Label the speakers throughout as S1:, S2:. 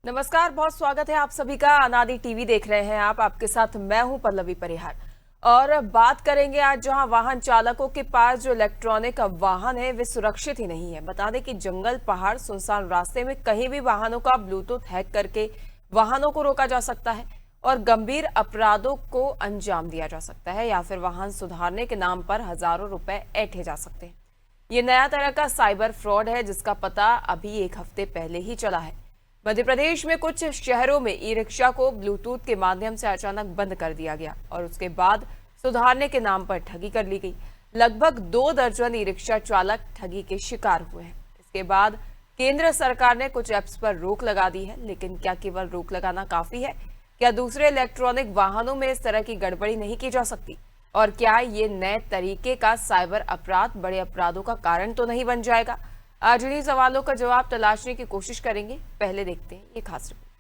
S1: नमस्कार, बहुत स्वागत है आप सभी का। अनादि टीवी देख रहे हैं आप। आपके साथ मैं हूं पल्लवी परिहार और बात करेंगे आज जहां वाहन चालकों के पास जो इलेक्ट्रॉनिक वाहन है वे सुरक्षित ही नहीं है। बता दें कि जंगल, पहाड़, सुनसान रास्ते में कहीं भी वाहनों का ब्लूटूथ हैक करके वाहनों को रोका जा सकता है और गंभीर अपराधों को अंजाम दिया जा सकता है या फिर वाहन सुधारने के नाम पर हजारों रुपए ऐंठे जा सकते हैं। ये नया तरह का साइबर फ्रॉड है जिसका पता अभी एक हफ्ते पहले ही चला है। मध्य प्रदेश में कुछ शहरों में ई रिक्शा को ब्लूटूथ के माध्यम से अचानक बंद कर दिया गया और उसके बाद सुधारने के नाम पर ठगी कर ली गई। लगभग 2 दर्जन ई रिक्शा चालक ठगी के शिकार हुए हैं। इसके बाद केंद्र सरकार ने कुछ ऐप्स पर रोक लगा दी है, लेकिन क्या केवल रोक लगाना काफी है? क्या दूसरे इलेक्ट्रॉनिक वाहनों में इस तरह की गड़बड़ी नहीं की जा सकती? और क्या ये नए तरीके का साइबर अपराध बड़े अपराधों का कारण तो नहीं बन जाएगा? आज इन्हीं सवालों का जवाब तलाशने की कोशिश करेंगे। पहले देखते हैं ये खास रिपोर्ट।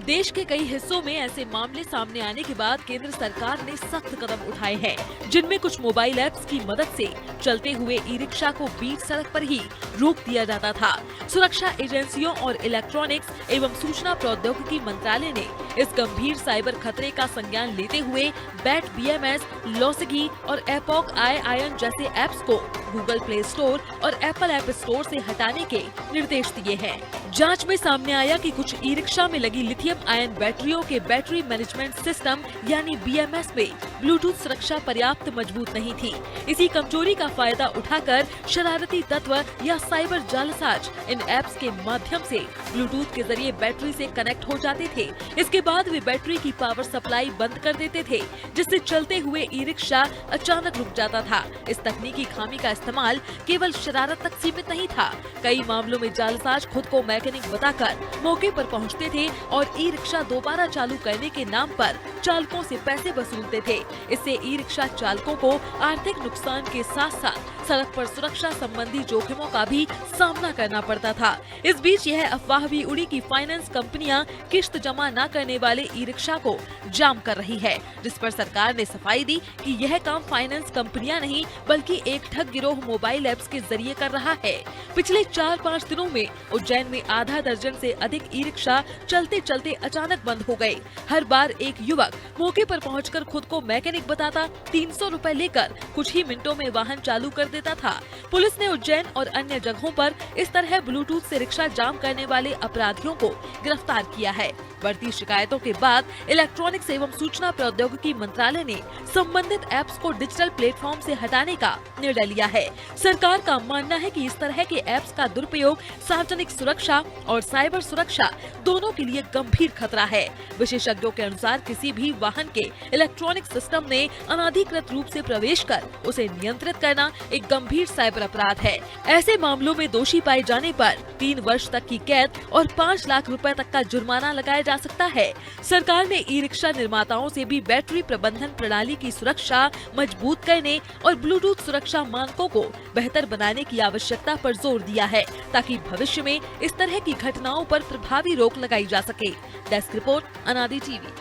S2: देश के कई हिस्सों में ऐसे मामले सामने आने के बाद केंद्र सरकार ने सख्त कदम उठाए हैं, जिनमें कुछ मोबाइल ऐप्स की मदद से चलते हुए ई रिक्शा को बीच सड़क पर ही रोक दिया जाता था। सुरक्षा एजेंसियों और इलेक्ट्रॉनिक्स एवं सूचना प्रौद्योगिकी मंत्रालय ने इस गंभीर साइबर खतरे का संज्ञान लेते हुए बैट BMS, लॉसिगी और एपॉक आयन जैसे ऐप्स को गूगल प्ले स्टोर और एप्पल ऐप स्टोर से हटाने के निर्देश दिए हैं। जांच में सामने आया कि कुछ ई रिक्शा में लगी लिथियम आयन बैटरियों के बैटरी मैनेजमेंट सिस्टम यानी BMS में ब्लूटूथ सुरक्षा पर्याप्त मजबूत नहीं थी। इसी कमजोरी का फायदा उठाकर शरारती तत्व या साइबर जालसाज इन ऐप्स के माध्यम से ब्लूटूथ के जरिए बैटरी से कनेक्ट हो जाते थे। इसके बाद वे बैटरी की पावर सप्लाई बंद कर देते थे, जिससे चलते हुए ई रिक्शा अचानक रुक जाता था। इस तकनीकी खामी का इस्तेमाल केवल शरारत तक सीमित नहीं था। कई मामलों में जालसाज खुद को मैकेनिक बताकर मौके पर पहुंचते थे और ई रिक्शा दोबारा चालू करने के नाम पर चालकों से पैसे वसूलते थे। इससे ई रिक्शा चालकों को आर्थिक नुकसान के साथ साथ सड़क पर सुरक्षा संबंधी जोखिमों का भी सामना करना पड़ता था। इस बीच यह अफवाह भी उड़ी कि फाइनेंस कंपनियां किश्त जमा न करने वाले ई रिक्शा को जाम कर रही है, जिस पर सरकार ने सफाई दी कि यह काम फाइनेंस कंपनियां नहीं बल्कि एक ठग गिरोह मोबाइल ऐप्स के जरिए कर रहा है। पिछले 4-5 दिनों में उज्जैन में आधा दर्जन से अधिक ई रिक्शा चलते चलते अचानक बंद हो गए। हर बार एक युवक मौके पर पहुंचकर खुद को मैकेनिक बताता 300 रुपए लेकर कुछ ही मिनटों में वाहन चालू कर देता था। पुलिस ने उज्जैन और अन्य जगहों पर इस तरह ब्लूटूथ से रिक्शा जाम करने वाले अपराधियों को गिरफ्तार किया है। बढ़ती शिकायतों के बाद इलेक्ट्रॉनिक्स एवं सूचना प्रौद्योगिकी मंत्रालय ने संबंधित ऐप्स को डिजिटल प्लेटफॉर्म से हटाने का निर्णय लिया है। सरकार का मानना है कि इस तरह के ऐप्स का दुरुपयोग सार्वजनिक सुरक्षा और साइबर सुरक्षा दोनों के लिए गंभीर खतरा है। विशेषज्ञों के अनुसार किसी भी वाहन के इलेक्ट्रॉनिक सिस्टम में अनाधिकृत रूप से प्रवेश कर उसे नियंत्रित करना एक गंभीर साइबर अपराध है। ऐसे मामलों में दोषी पाए जाने पर 3 वर्ष तक की कैद और 5 लाख रुपए तक का जुर्माना लगाया जा सकता है। सरकार ने ई रिक्शा निर्माताओं से भी बैटरी प्रबंधन प्रणाली की सुरक्षा मजबूत करने और ब्लूटूथ सुरक्षा मानकों को बेहतर बनाने की आवश्यकता पर जोर दिया है, ताकि भविष्य में इस तरह की घटनाओं पर प्रभावी रोक लगाई जा सके। डेस्क रिपोर्ट, अनादि टीवी।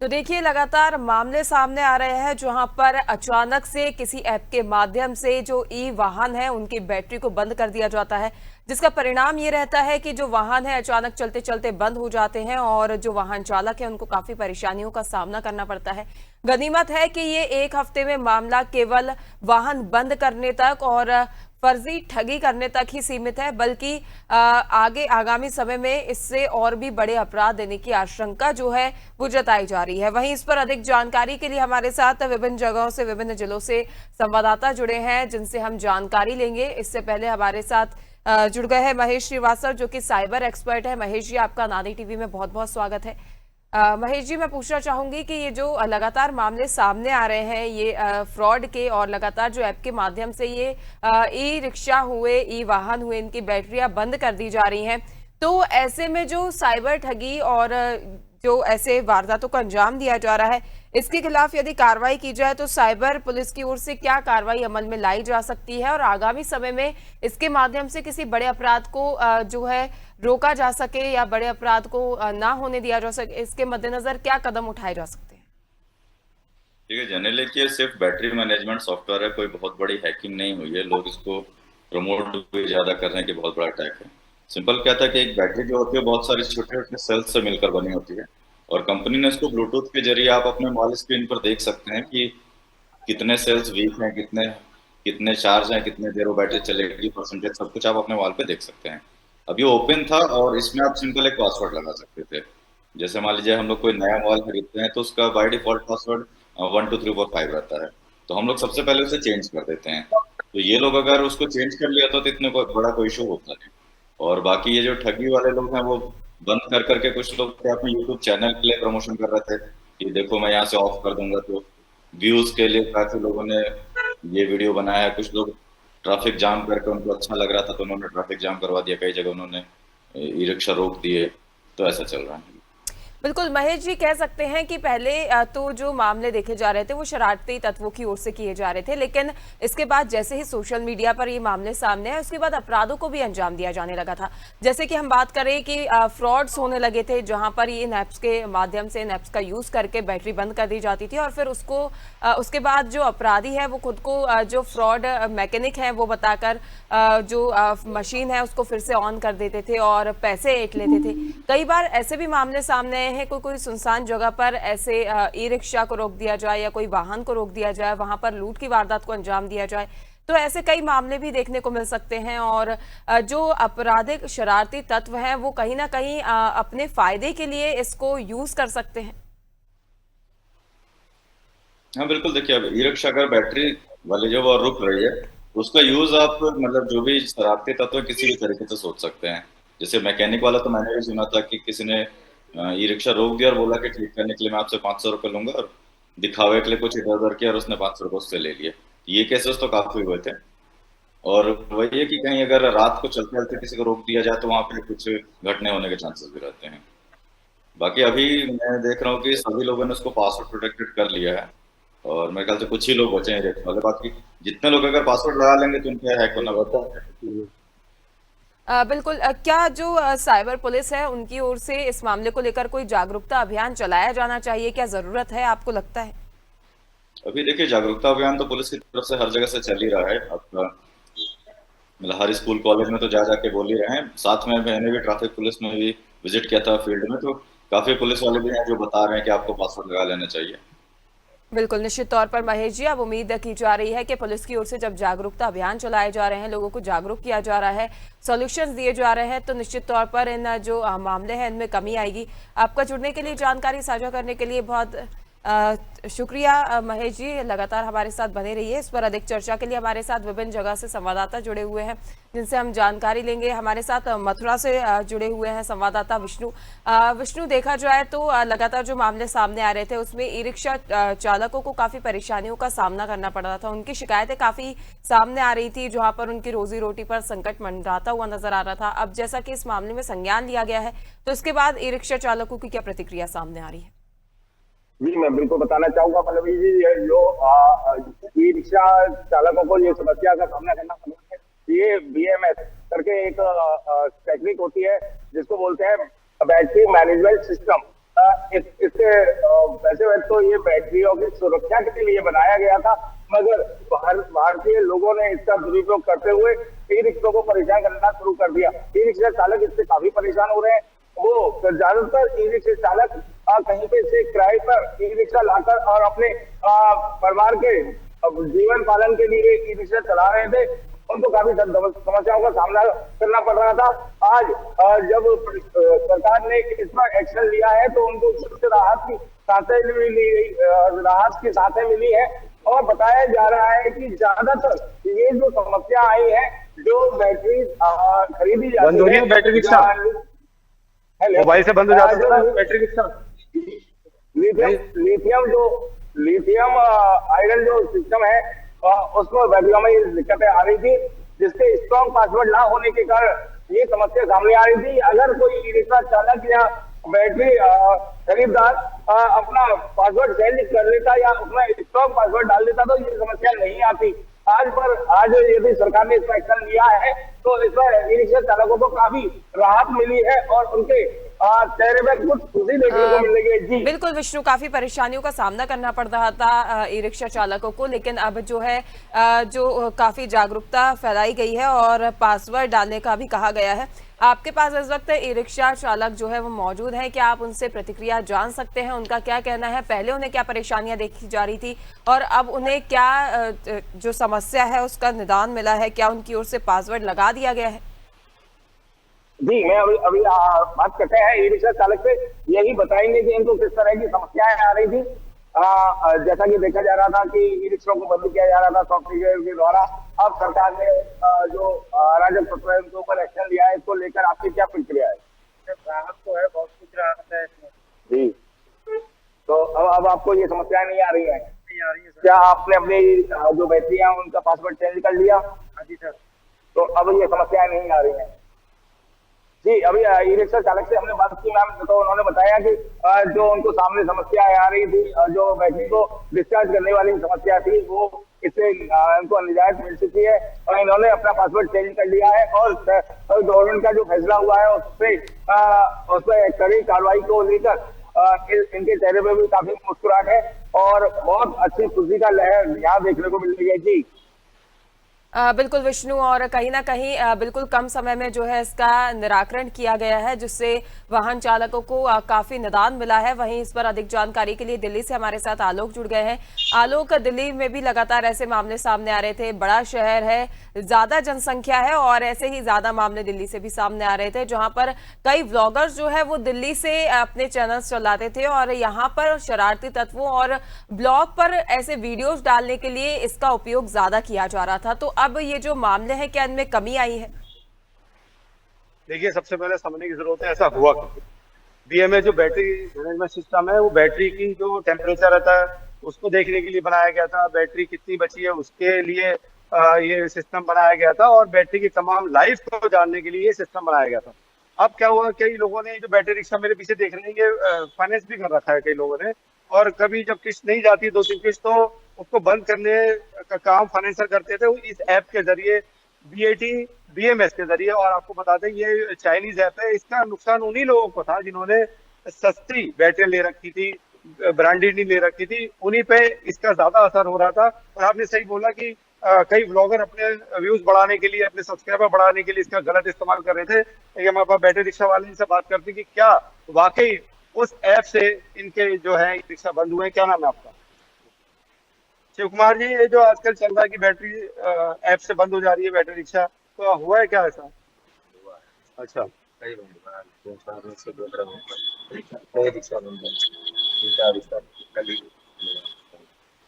S1: तो देखिए, लगातार मामले सामने आ रहे हैं जहां पर अचानक से किसी ऐप के माध्यम से जो ई वाहन है उनकी बैटरी को बंद कर दिया जाता है, जिसका परिणाम ये रहता है कि जो वाहन है अचानक चलते चलते बंद हो जाते हैं और जो वाहन चालक है उनको काफी परेशानियों का सामना करना पड़ता है। गनीमत है कि ये एक हफ्ते में मामला केवल वाहन बंद करने तक और फर्जी ठगी करने तक ही सीमित है, बल्कि आगे आगामी समय में इससे और भी बड़े अपराध देने की आशंका जो है वो जताई जा रही है। वहीं इस पर अधिक जानकारी के लिए हमारे साथ विभिन्न जगहों से, विभिन्न जिलों से संवाददाता जुड़े हैं, जिनसे हम जानकारी लेंगे। इससे पहले हमारे साथ जुड़ गए हैं महेश श्रीवास्तव, जो कि साइबर एक्सपर्ट है। महेश जी, आपका अनादि टीवी में बहुत बहुत स्वागत है। महेश जी, मैं पूछना चाहूंगी कि ये जो लगातार मामले सामने आ रहे हैं ये फ्रॉड के, और लगातार जो ऐप के माध्यम से ये ई रिक्शा हुए, ई वाहन हुए, इनकी बैटरियां बंद कर दी जा रही हैं, तो ऐसे में जो साइबर ठगी और जो ऐसे वारदातों को अंजाम दिया जा रहा है, इसके खिलाफ यदि कार्रवाई की जाए तो साइबर पुलिस की ओर से क्या कार्रवाई अमल में लाई जा सकती है और आगामी समय में इसके माध्यम से किसी बड़े अपराध को जो है रोका जा सके या बड़े अपराध को ना होने दिया जा सके, इसके मद्देनजर क्या कदम उठाए जा सकते हैं?
S3: ठीक है, जनरली कि सिर्फ बैटरी मैनेजमेंट सॉफ्टवेयर है, कोई बहुत बड़ी हैकिंग नहीं हुई है। लोग इसको प्रमोट भी ज्यादा करने की बहुत बड़ा अटैक है। सिंपल क्या था कि एक बैटरी जो होती है बहुत सारे छोटे छोटे सेल्स से मिलकर बनी होती है और कंपनी ने इसको ब्लूटूथ के जरिए आप अपने मोबाइल स्क्रीन पर देख सकते हैं कि कितने सेल्स वीक हैं, कितने कितने चार्ज हैं, कितने देर वो बैटरी चलेगी, परसेंटेज सब कुछ आप अपने मोबाइल पे देख सकते हैं। अब ये ओपन था और इसमें आप सिंपल एक पासवर्ड लगा सकते थे। जैसे मान लीजिए हम लोग कोई नया मोबाइल खरीदते हैं तो उसका बाय डिफॉल्ट पासवर्ड 1 2 3 4 5 रहता है, तो हम लोग सबसे पहले उसे चेंज कर देते हैं। तो ये लोग अगर उसको चेंज कर लिया तो इतने बड़ा कोई इशू होता नहीं। और बाकी ये जो ठगी वाले लोग हैं वो बंद कर करके, कुछ लोग थे अपने यूट्यूब चैनल के लिए प्रमोशन कर रहे थे कि देखो मैं यहाँ से ऑफ कर दूंगा, तो व्यूज के लिए काफी लोगों ने ये वीडियो बनाया है। कुछ लोग ट्रैफिक जाम करके उनको अच्छा लग रहा था तो उन्होंने ट्रैफिक जाम करवा दिया, कई जगह उन्होंने ई रिक्शा रोक दिए, तो ऐसा चल रहा है।
S1: बिल्कुल महेश जी, कह सकते हैं कि पहले तो जो मामले देखे जा रहे थे वो शरारती तत्वों की ओर से किए जा रहे थे, लेकिन इसके बाद जैसे ही सोशल मीडिया पर ये मामले सामने आए उसके बाद अपराधों को भी अंजाम दिया जाने लगा था। जैसे कि हम बात करें कि फ्रॉड्स होने लगे थे जहां पर ये इन ऐप्स के माध्यम से इन ऐप्स का यूज करके बैटरी बंद कर दी जाती थी और फिर उसको उसके बाद जो अपराधी है वो खुद को जो फ्रॉड मैकेनिक है वो बताकर जो मशीन है उसको फिर से ऑन कर देते थे और पैसे ऐंठ लेते थे। कई बार ऐसे भी मामले सामने आए हैं, कोई सुनसान जगह पर ऐसे ई रिक्शा को रोक दिया जाए या कोई वाहन को रोक दिया जाए, वहां पर लूट की वारदात को अंजाम दिया जाए, तो ऐसे कई मामले भी देखने को मिल सकते हैं। और जो आपराधिक शरारती तत्व हैं वो कहीं ना कहीं अपने फायदे के लिए इसको यूज कर सकते हैं।
S3: हाँ बिल्कुल, देखिए अब ई रिक्शा अगर बैटरी वाली जो वो रुक रही है उसका यूज आप मतलब जो भी शरारती तत्व किसी भी तरीके से सोच सकते हैं। जैसे मैकेनिक वाला तो मैंने भी सुना था कि किसी ने ई रिक्शा रोक दिया और बोला कि ठीक करने के लिए मैं आपसे 500 रुपये लूंगा, और दिखावे के लिए कुछ इधर उधर किया और उसने 500 रुपये उससे ले लिए। ये केसेस तो काफी हुए थे। और वही है कि कहीं अगर रात को चलते चलते किसी को रोक दिया जाए तो वहां पे कुछ घटने होने के चांसेस भी रहते हैं। बाकी अभी मैं देख रहा हूँ कि सभी लोगों ने उसको पासवर्ड प्रोटेक्टेड कर लिया है और मेरे ख्याल से कुछ ही लोग बचे हैं देखने वाले। बाकी जितने लोग अगर पासवर्ड लगा लेंगे तो उनके हैक होना बता है।
S1: बिल्कुल, क्या जो साइबर पुलिस है उनकी ओर से इस मामले को लेकर कोई जागरूकता अभियान चलाया जाना चाहिए, क्या जरूरत है आपको लगता है?
S3: अभी देखिए जागरूकता अभियान तो पुलिस की तरफ से हर जगह से चल ही रहा है। आपका मतलब हर स्कूल कॉलेज में तो जा जाके बोल ही रहे हैं। साथ में मैंने भी ट्रैफिक पुलिस में भी विजिट किया था फील्ड में, तो काफी पुलिस वाले भी हैं जो बता रहे हैं कि आपको पासवर्ड लगा लेना चाहिए।
S1: बिल्कुल, निश्चित तौर पर महेश जी, अब उम्मीद की जा रही है कि पुलिस की ओर से जब जागरूकता अभियान चलाए जा रहे हैं, लोगों को जागरूक किया जा रहा है, सॉल्यूशंस दिए जा रहे हैं, तो निश्चित तौर पर इन जो मामले हैं इनमें कमी आएगी। आपका जुड़ने के लिए, जानकारी साझा करने के लिए बहुत शुक्रिया महेश जी। लगातार हमारे साथ बने रहिए। इस पर अधिक चर्चा के लिए हमारे साथ विभिन्न जगह से संवाददाता जुड़े हुए हैं जिनसे हम जानकारी लेंगे। हमारे साथ मथुरा से जुड़े हुए हैं संवाददाता विष्णु। विष्णु, देखा जाए तो लगातार जो मामले सामने आ रहे थे उसमें ई रिक्शा चालकों को काफी परेशानियों का सामना करना पड़ रहा था। उनकी शिकायतें काफी सामने आ रही थी जहां पर उनकी रोजी रोटी पर संकट मंडराता हुआ नजर आ रहा था। अब जैसा कि इस मामले में संज्ञान लिया गया है तो इसके बाद ई रिक्शा चालकों की क्या प्रतिक्रिया सामने आ रही है?
S4: जी, मैं बिल्कुल बताना चाहूंगा पल्लवी जी, ये जो ई रिक्शा चालकों को ये समस्या का सामना करना पड़ रहा है, ये BMS करके एक टेक्निक होती है जिसको बोलते हैं बैटरी मैनेजमेंट सिस्टम। इससे वैसे तो ये बैटरियों की सुरक्षा के लिए बनाया गया था, मगर भारतीय लोगों ने इसका दुरुपयोग करते हुए ई रिक्शा को परेशान करना शुरू कर दिया। ई रिक्शा चालक इससे काफी परेशान हो रहे हैं। वो ज्यादातर ई रिक्शा चालक कहीं पे से किराए पर ई रिक्शा लाकर और अपने परिवार के जीवन पालन के लिए ई रिक्शा चला रहे थे। उनको काफी समस्याओं का सामना करना पड़ रहा था। आज जब सरकार ने इस पर एक्शन लिया है तो उनको कुछ राहत की साथें मिली है और बताया जा रहा है कि ज्यादातर ये जो समस्या आई है, जो बैटरी खरीदी जाती है बैटरी रिक्शा मोबाइल से बंद हो जाता है, बैटरी रिक्शा लिथियम आयरन जो सिस्टम है उसमें बैटरियों में दिक्कतें आ रही थी, जिसके स्ट्रॉन्ग पासवर्ड ना होने के कारण ये समस्या सामने आ रही थी। अगर कोई ई रिक्शा चालक या बैटरी खरीदार अपना पासवर्ड चेंज कर लेता या अपना स्ट्रॉन्ग पासवर्ड डाल देता तो ये समस्या नहीं आती। आज यदि सरकार ने इसका एक्शन लिया है तो इसमें ई रिक्शा चालकों को काफी राहत मिली है और उनके चेहरे में कुछ खुशी देखने को मिलेगी। जी
S1: बिल्कुल विष्णु, काफी परेशानियों का सामना करना पड़ रहा था ई रिक्शा चालकों को, लेकिन अब जो है जो काफी जागरूकता फैलाई गई है और पासवर्ड डालने का भी कहा गया है। आपके पास इस वक्त ई रिक्शा चालक जो है वो मौजूद है, क्या आप उनसे प्रतिक्रिया जान सकते हैं, उनका क्या कहना है, पहले उन्हें क्या परेशानियां देखी जा रही थी और अब उन्हें क्या जो समस्या है उसका निदान मिला है, क्या उनकी ओर से पासवर्ड लगा दिया गया है?
S4: जी मैं अभी बात करते हैं ई रिक्शा चालक से, यही बताएंगे कि इनको किस तरह की समस्याएं आ रही थी। जैसा कि देखा जा रहा था कि ई रिक्शा को बंद किया जा रहा था सॉफ्टवेयर के द्वारा, अब सरकार ने जो अराजक तत्व है उनके ऊपर एक्शन लिया है, इसको लेकर आपकी क्या प्रतिक्रिया है?
S5: राहत तो है, बहुत कुछ राहत है इसमें।
S4: जी तो अब आपको ये समस्याएं नहीं आ रही है?
S5: नहीं आ रही है सर।
S4: क्या आपने अपनी जो बैटरी है उनका पासवर्ड चेंज कर लिया?
S5: हाँ जी सर।
S4: तो अब ये समस्याएं नहीं आ रही है? जी अभी ई रिक्शा चालक से हमने बात की मैम, तो उन्होंने बताया कि जो उनको सामने समस्या आ रही थी, जो बैटरी को डिस्चार्ज करने वाली समस्या थी वो इससे उनको निजात मिल चुकी है और इन्होंने अपना पासवर्ड चेंज कर लिया है और गवर्नमेंट का जो फैसला हुआ है उस पर कड़ी कार्रवाई को लेकर इनके चेहरे पे भी काफी मुस्कुराहट है और बहुत अच्छी खुशी का लहर यहाँ देखने को मिल रही है। जी
S1: बिल्कुल विष्णु, और कहीं ना कहीं बिल्कुल कम समय में जो है इसका निराकरण किया गया है, जिससे वाहन चालकों को काफी निदान मिला है। वहीं इस पर अधिक जानकारी के लिए दिल्ली से हमारे साथ आलोक जुड़ गए हैं। आलोक, दिल्ली में भी लगातार ऐसे मामले सामने आ रहे थे, बड़ा शहर है, ज्यादा जनसंख्या है और ऐसे ही ज्यादा मामले दिल्ली से भी सामने आ रहे थे, जहां पर कई व्लॉगर्स जो है वो दिल्ली से अपने चैनल्स चलाते थे और यहाँ पर शरारती तत्वों और ब्लॉग पर ऐसे वीडियोज डालने के लिए इसका उपयोग ज्यादा किया जा रहा था। तो अब ये जो मामले हैं क्या इनमें कमी आई है?
S5: देखिए, सबसे पहले समझने की जरूरत है ऐसा हुआ क्यों। बीएमएस जो बैटरी मैनेजमेंट सिस्टम है वो बैटरी की जो टेम्परेचर रहता है उसको देखने के लिए बनाया गया था, बैटरी कितनी बची है उसके लिए ये सिस्टम बनाया गया था और बैटरी की तमाम लाइफ को जानने के लिए ये सिस्टम बनाया गया था। अब क्या हुआ, कई लोगों ने जो बैटरी रिक्शा मेरे पीछे देख रहे हैं ये फाइनेंस भी कर रखा है कई लोगों ने, और कभी जब किस्त नहीं जाती 2-3 किस्त तो उसको बंद करने का काम फाइनेंसर करते थे इस ऐप के जरिए, BAT-BMS के जरिए। और आपको बता दें ये चाइनीज ऐप है, इसका नुकसान उन्हीं लोगों को था जिन्होंने सस्ती बैटरी ले रखी थी, ब्रांडेड नहीं ले रखी थी, उन्हीं पे इसका ज्यादा असर हो रहा था। और आपने सही बोला कि कई ब्लॉगर अपने व्यूज बढ़ाने के लिए, अपने सब्सक्राइबर बढ़ाने के लिए इसका गलत इस्तेमाल कर रहे थे। लेकिन हमारे पास बैटरी रिक्शा वाले से बात करते कि क्या वाकई उस ऐप से इनके जो है रिक्शा बंद हुए। क्या नाम है आपका? शिव कुमार जी, ये जो आजकल चल रहा है कि बैटरी ऐप से बंद हो जा रही है बैटरी रिक्शा, तो हुआ है क्या ऐसा? अच्छा,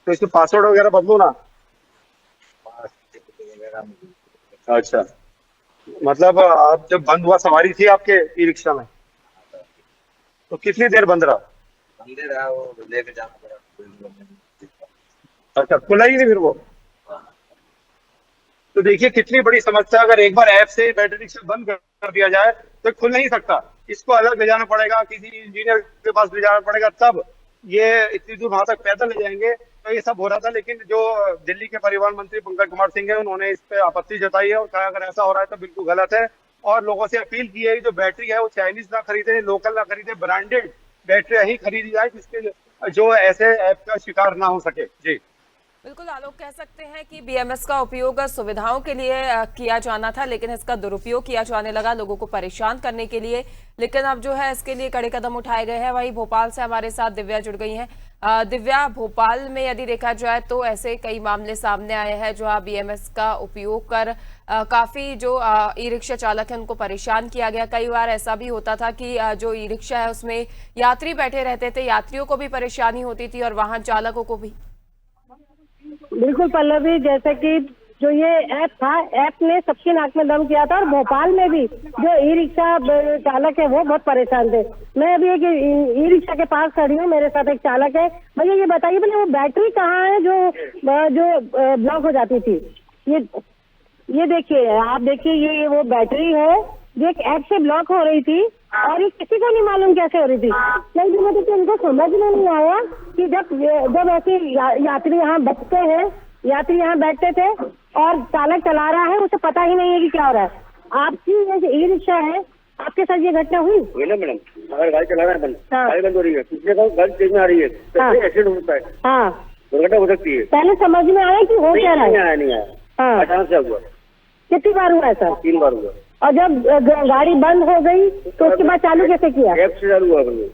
S5: तो इसके पासवर्ड वगैरह बदलो ना। अच्छा, मतलब आप जब बंद हुआ सवारी थी आपके ई रिक्शा में, तो कितनी देर बंद रहा?
S6: वो लेके जाना पड़ा।
S5: अच्छा, खुला ही नहीं फिर वो? तो देखिए कितनी बड़ी समस्या, अगर एक बार ऐप से बैटरी रिक्शा बंद कर दिया जाए तो खुल नहीं सकता, इसको अलग ले जाना पड़ेगा, किसी इंजीनियर के पास ले जाना पड़ेगा, तब ये इतनी दूर वहां तक पैदल ले जाएंगे। तो ये सब हो रहा था, लेकिन जो दिल्ली के परिवहन मंत्री पंकज कुमार सिंह है उन्होंने इस पे आपत्ति जताई है और कहा अगर ऐसा हो रहा है तो बिल्कुल गलत है, और लोगों से अपील की है कि जो बैटरी है वो चाइनीज ना खरीदे, लोकल ना खरीदे, ब्रांडेड बैटरी ही खरीदी जाए जिसके जो ऐसे ऐप का शिकार ना हो सके। जी
S1: बिल्कुल आलोक, कह सकते हैं कि बीएमएस का उपयोग सुविधाओं के लिए किया जाना था, लेकिन इसका दुरुपयोग किया जाने लगा लोगों को परेशान करने के लिए। लेकिन अब जो है इसके लिए कड़े कदम उठाए गए हैं। वहीं भोपाल से हमारे साथ दिव्या जुड़ गई हैं। दिव्या, भोपाल में यदि देखा जाए तो ऐसे कई मामले सामने आए हैं जहां बीएमएस का उपयोग कर काफी जो ई रिक्शा चालक है उनको परेशान किया गया। कई बार ऐसा भी होता था कि जो ई रिक्शा है उसमें यात्री बैठे रहते थे, यात्रियों को भी परेशानी होती थी और वाहन चालकों को भी।
S7: बिल्कुल पल्लवी, जैसे कि जो ये ऐप था, ऐप ने सबकी नाक में दम किया था और भोपाल में भी जो ई रिक्शा चालक है वो बहुत परेशान थे। मैं अभी एक ई रिक्शा के पास खड़ी हूँ, मेरे साथ एक चालक है। भैया ये बताइए भैया वो बैटरी कहाँ है जो ब्लॉक हो जाती थी? ये देखिए, आप देखिए, ये वो बैटरी है जो एक ऐप से ब्लॉक हो रही थी और ये किसी को नहीं मालूम कैसे हो रही थी। कई दिनों तक इनको समझ में नहीं आया कि जब ऐसे यात्री यहाँ बैठते हैं, यात्री यहाँ बैठते थे और चालक चला रहा है, उसे पता ही नहीं है कि क्या हो रहा है। आपकी ये ई रिक्शा है, आपके साथ ये घटना हुई
S5: ना मैडम? अगर गाड़ी चला रहा है बंद,
S7: हाँ।
S5: गाड़ी बंद हो रही है, पिछले को गाड़ी तेज में आ रही है,
S7: हाँ।
S5: एक्सीडेंट होता है,
S7: हाँ,
S5: दुर्घटना हो सकती है।
S7: पहले समझ में आया कि हो क्या रहा है?
S5: नहीं आया,
S7: हाँ,
S5: अचानक से हुआ,
S7: कितनी बार हुआ ऐसा?
S5: 3 बार हुआ।
S7: और जब गाड़ी बंद हो गई तो उसके बाद चालू कैसे किया?
S5: ऐप से चालू हुआ बंद,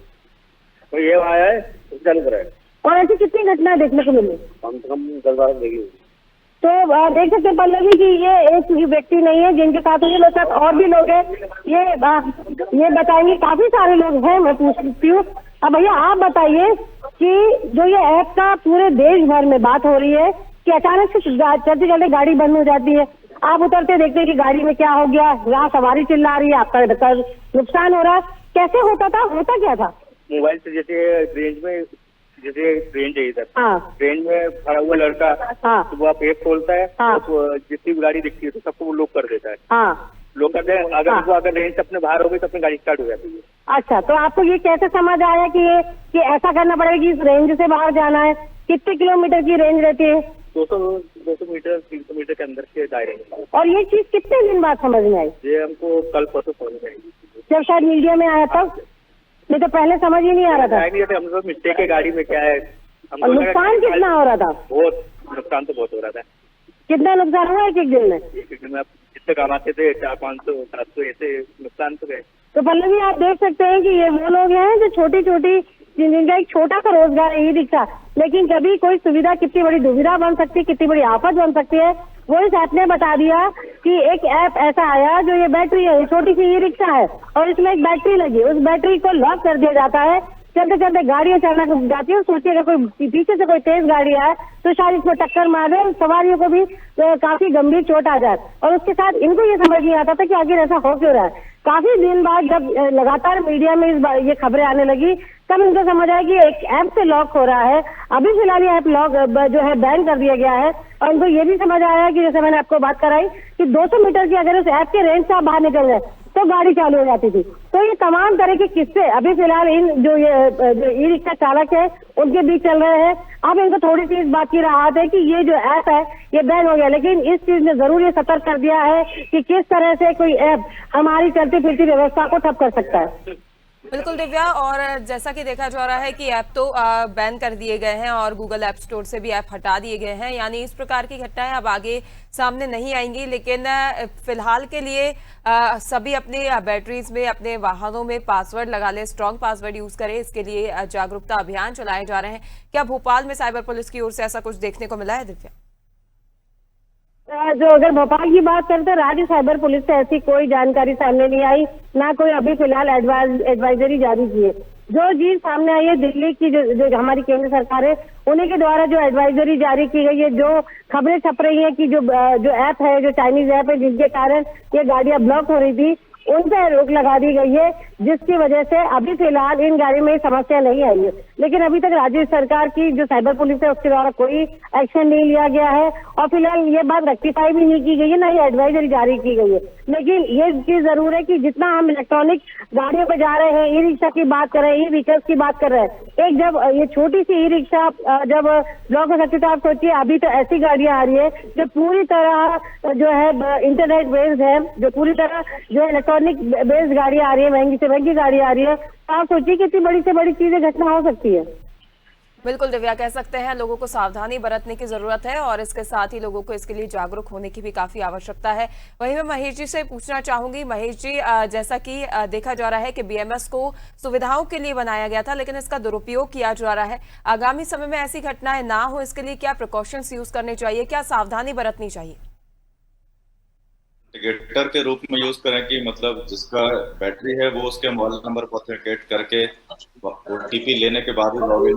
S5: कोई ये आया है चालू कराया।
S7: और ऐसी कितनी घटना देखने को मिली?
S5: कम से कम 10 बार देखी।
S7: तो देख सकते हैं पल्लवी कि ये एक ही व्यक्ति नहीं है, जिनके साथ ये लोग साथ और भी लोग हैं। ये बताएंगे, काफी सारे लोग हैं, मैं पूछती हूँ। अब भैया आप बताइए कि जो ये ऐप का पूरे देश भर में बात हो रही है कि अचानक से चलते चलते गाड़ी बंद हो जाती है, आप उतरते देखते हैं कि गाड़ी में क्या हो गया, यहाँ सवारी चिल्ला रही है, आपका नुकसान हो रहा है। कैसे होता था, होता क्या था?
S5: मोबाइल से जैसे ट्रेन चाहिए था,
S7: हाँ,
S5: ट्रेन में खड़ा हुआ लड़का,
S7: हाँ,
S5: तो वो आप ऐप खोलता है,
S7: हाँ,
S5: तो जितनी भी गाड़ी दिखती है तो सबको वो लॉक कर देता है।
S7: हाँ,
S5: लॉक करते हैं, अगर रेंज अपने बाहर हो गई तो अपनी गाड़ी स्टार्ट हो जाती है।
S7: अच्छा, तो आपको ये कैसे समझ आया कि ऐसा करना पड़ेगा कि इस रेंज से बाहर जाना है? कितने किलोमीटर की रेंज रहती है?
S5: 200 मीटर 300 मीटर के अंदर के दायरे में।
S7: और ये चीज कितने दिन बाद समझ में आई?
S5: ये हमको कल परसों समझ में आई,
S7: जब शायद मीडिया में आया तब? नहीं तो पहले समझ ही नहीं आ रहा था।
S5: हम लोग मिस्टेक है गाड़ी में क्या है।
S7: और नुकसान कितना हो रहा था?
S5: बहुत नुकसान तो बहुत हो रहा था।
S7: कितना नुकसान हुआ एक दिन में?
S5: एक दिन में आप जितने कमाते थे 400-500 700 ऐसे नुकसान तो गए।
S7: तो पल्लवी आप देख सकते हैं कि ये वो लोग हैं जो छोटी छोटी, जिनका एक छोटा सा रोजगार है ई रिक्शा, लेकिन कभी कोई सुविधा कितनी बड़ी दुविधा बन सकती है, कितनी बड़ी आफत बन सकती है, वो इस ऐप ने बता दिया कि एक ऐप ऐसा आया जो ये बैटरी है, छोटी सी ई रिक्शा है और इसमें एक बैटरी लगी, उस बैटरी को लॉक कर दिया जाता है। चलते चलते गाड़ियां चलना जाती है, सोचिए अगर कोई पीछे से कोई तेज गाड़ी आए तो शायद इसमें टक्कर मार दे, सवारियों को भी काफी गंभीर चोट आ जाए। और उसके साथ इनको ये समझ नहीं आता था कि आखिर ऐसा हो क्यों रहा है। काफी दिन बाद जब लगातार मीडिया में ये खबरें आने लगी, तब इनको समझ आया कि एक ऐप से लॉक हो रहा है। अभी फिलहाल ये ऐप लॉक जो है बैन कर दिया गया है। और इनको ये भी समझ आया कि जैसे मैंने आपको बात कराई कि 200 मीटर की अगर उस ऐप के रेंज से आप बाहर निकल गए तो गाड़ी चालू हो जाती थी। तो ये तमाम तरह के किस्से अभी फिलहाल इन जो ई रिक्शा चालक है उनके बीच चल रहे हैं। अब इनको थोड़ी सी इस बात की राहत है कि ये जो ऐप है ये बैन हो गया, लेकिन इस चीज ने जरूर ये सतर्क कर दिया है कि किस तरह से कोई ऐप हमारी चलती फिरती व्यवस्था को ठप कर सकता है।
S1: बिल्कुल दिव्या, और जैसा कि देखा जा रहा है कि ऐप तो बैन कर दिए गए हैं और गूगल ऐप स्टोर से भी ऐप हटा दिए गए हैं, यानी इस प्रकार की घटनाएं अब आगे सामने नहीं आएंगी। लेकिन फिलहाल के लिए सभी अपने बैटरीज में, अपने वाहनों में पासवर्ड लगा लें, स्ट्रॉन्ग पासवर्ड यूज करें। इसके लिए जागरूकता अभियान चलाए जा रहे हैं। क्या भोपाल में साइबर पुलिस की ओर से ऐसा कुछ देखने को मिला है दिव्या?
S7: जो अगर भोपाल की बात करें तो राज्य साइबर पुलिस से ऐसी कोई जानकारी सामने नहीं आई, ना कोई अभी फिलहाल एडवाइजरी जारी की है। जो चीज सामने आई है दिल्ली की, जो हमारी केंद्र सरकार है उन्हीं के द्वारा जो एडवाइजरी जारी की गई है, जो खबरें छप रही हैं कि जो ऐप है, जो चाइनीज ऐप है जिसके कारण ये गाड़ियां ब्लॉक हो रही थी, उन पर रोक लगा दी गई है, जिसकी वजह से अभी फिलहाल इन गाड़ियों में समस्या नहीं आई है। लेकिन अभी तक राज्य सरकार की जो साइबर पुलिस है उसके द्वारा कोई एक्शन नहीं लिया गया है और फिलहाल ये बात रेक्टिफाई भी नहीं की गई है, ना ही एडवाइजरी जारी की गई है। लेकिन ये चीज जरूर है कि जितना हम इलेक्ट्रॉनिक गाड़ियों पे जा रहे हैं, ई रिक्शा की बात कर रहे हैं, ई व्हीकल्स की बात कर रहे हैं, एक जब ये छोटी सी ई रिक्शा जब ब्लॉक हो सकती है तो आप सोचिए अभी तो ऐसी गाड़ियां आ रही है जो पूरी तरह जो है इंटरनेट बेस्ड है, जो पूरी तरह जो है बेस्ड गाड़ी आ रही है, महंगी से महंगी गाड़ी आ रही है। तो आप सोचिए कितनी बड़ी से बड़ी चीजें घटना हो सकती है।
S1: बिल्कुल दिव्या, कह सकते हैं लोगों को सावधानी बरतने की जरूरत है और इसके साथ ही लोगों को इसके लिए जागरूक होने की भी काफी आवश्यकता है। वहीं मैं महेश जी से पूछना चाहूंगी। महेश जी, जैसा कि देखा जा रहा है कि बीएमएस को सुविधाओं के लिए बनाया गया था, लेकिन इसका दुरुपयोग किया जा रहा है। आगामी समय में ऐसी घटनाएं ना हो, इसके लिए क्या प्रिकॉशंस यूज करने चाहिए, क्या सावधानी बरतनी चाहिए?
S3: ऑथेंटिकेटर के रूप में यूज करें कि मतलब जिसका बैटरी है वो उसके मोबाइल नंबर को ऑथेंटिकेट करके ओटीपी लेने के बाद ही लॉगिन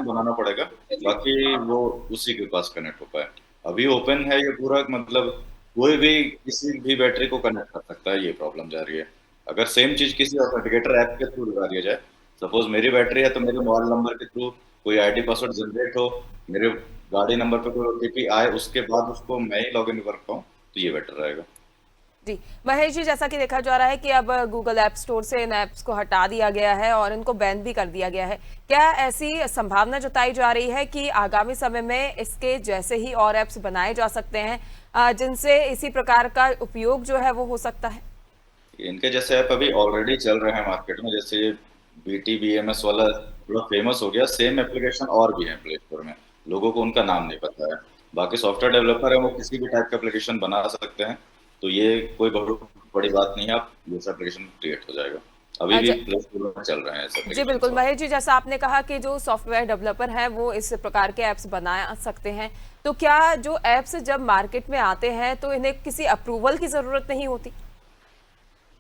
S3: बनाना पड़ेगा, बाकी वो उसी के पास कनेक्ट हो पाए। अभी ओपन है ये पूरा, मतलब कोई भी किसी भी बैटरी को कनेक्ट कर सकता है, ये प्रॉब्लम जा रही है। अगर सेम चीज किसी ऑथेंटिकेटर ऐप के थ्रू लगा दिया जाए, सपोज मेरी बैटरी है तो मेरे मोबाइल नंबर के थ्रू कोई आईडी पासवर्ड जनरेट हो, मेरे गाड़ी नंबर पे कोई ओटीपी आए, उसके बाद उसको मैं ही लॉगिन कर पाऊँ, तो ये बेटर रहेगा।
S1: जी महेश जी, जैसा कि देखा जा रहा है कि अब गूगल ऐप स्टोर से इन ऐप्स को हटा दिया गया है और इनको बैन भी कर दिया गया है। क्या ऐसी संभावना जताई जा रही है कि आगामी समय में इसके जैसे ही और ऐप्स बनाए जा सकते हैं जिनसे इसी प्रकार का उपयोग जो है वो हो सकता है?
S3: इनके जैसे ऐप अभी ऑलरेडी चल रहे हैं मार्केट में, जैसे BTBMS वाला थोड़ा फेमस हो गया। सेम एप्लीकेशन और भी है प्ले स्टोर में, लोगों को उनका नाम नहीं पता है। बाकी सॉफ्टवेयर डेवलपर है, वो किसी भी टाइप का एप्लीकेशन बना सकते हैं, तो ये कोई बहुत बड़ी बात नहीं है। आप जैसा एप्लीकेशन क्रिएट हो जाएगा। अभी भी प्ले स्टोर में चल रहे हैं ऐसे।
S1: जी बिल्कुल महेश जी, जैसा आपने कहा कि जो सॉफ्टवेयर डेवलपर हैं वो इस प्रकार के ऐप्स बना सकते हैं, तो क्या जो ऐप्स जब मार्केट में आते हैं तो इन्हें किसी अप्रूवल की जरूरत नहीं होती?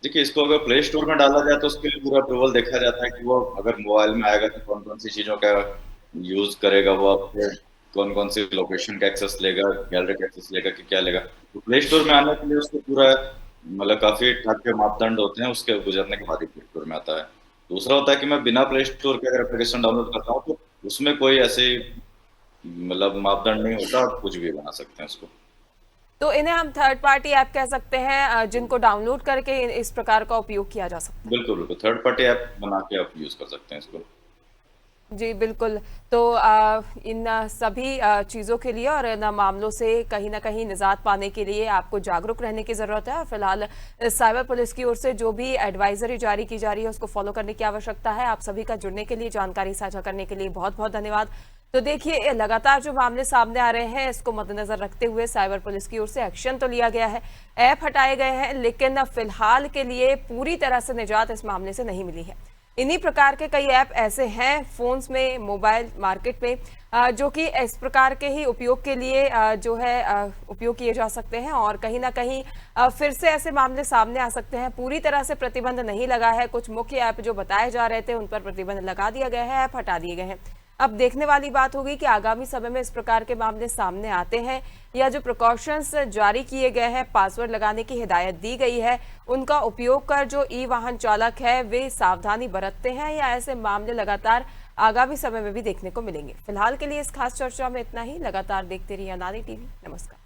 S3: देखिए, इसको अगर प्ले स्टोर में डाला जाए तो उसके लिए पूरा अप्रूवल देखा जाता है कि वो अगर मोबाइल में आएगा तो कौन कौन सी चीजों का यूज करेगा, वो आपको कौन कौन सी लोकेशन का एक्सेस लेगा, गैलरी का एक्सेस लेगा कि क्या लेगा। तो प्ले स्टोर में आने के लिए उसको पूरा मतलब काफी टाइप के मापदंड होते हैं, उसके गुजरने के बाद ही प्ले स्टोर में आता है। दूसरा होता है कि मैं बिना प्ले स्टोर के अगर एप्लीकेशन डाउनलोड करता हूँ तो उसमें कोई ऐसे मतलब मापदंड नहीं होता, आप कुछ भी बना सकते हैं उसको।
S1: तो इन्हें हम थर्ड पार्टी ऐप कह सकते हैं जिनको डाउनलोड करके इस प्रकार का उपयोग किया जा सकता है?
S3: बिल्कुल बिल्कुल, थर्ड पार्टी ऐप बना के आप यूज कर सकते हैं इसको।
S1: जी बिल्कुल। तो इन सभी चीज़ों के लिए और इन मामलों से कहीं ना कहीं निजात पाने के लिए आपको जागरूक रहने की ज़रूरत है। और फिलहाल साइबर पुलिस की ओर से जो भी एडवाइजरी जारी की जा रही है उसको फॉलो करने की आवश्यकता है। आप सभी का जुड़ने के लिए, जानकारी साझा करने के लिए बहुत बहुत धन्यवाद। तो देखिए, लगातार जो मामले सामने आ रहे हैं इसको मद्देनजर रखते हुए साइबर पुलिस की ओर से एक्शन तो लिया गया है, ऐप हटाए गए हैं, लेकिन फिलहाल के लिए पूरी तरह से निजात इस मामले से नहीं मिली है। इन्हीं प्रकार के कई ऐप ऐसे हैं फोन्स में, मोबाइल मार्केट में, जो कि इस प्रकार के ही उपयोग के लिए जो है उपयोग किए जा सकते हैं और कहीं ना कहीं फिर से ऐसे मामले सामने आ सकते हैं। पूरी तरह से प्रतिबंध नहीं लगा है, कुछ मुख्य ऐप जो बताए जा रहे थे उन पर प्रतिबंध लगा दिया गया है, ऐप हटा दिए गए हैं। अब देखने वाली बात होगी कि आगामी समय में इस प्रकार के मामले सामने आते हैं या जो प्रिकॉशंस जारी किए गए हैं, पासवर्ड लगाने की हिदायत दी गई है, उनका उपयोग कर जो ई वाहन चालक है वे सावधानी बरतते हैं, या ऐसे मामले लगातार आगामी समय में भी देखने को मिलेंगे। फिलहाल के लिए इस खास चर्चा में इतना ही। लगातार देखते रहिए अनादि टीवी। नमस्कार।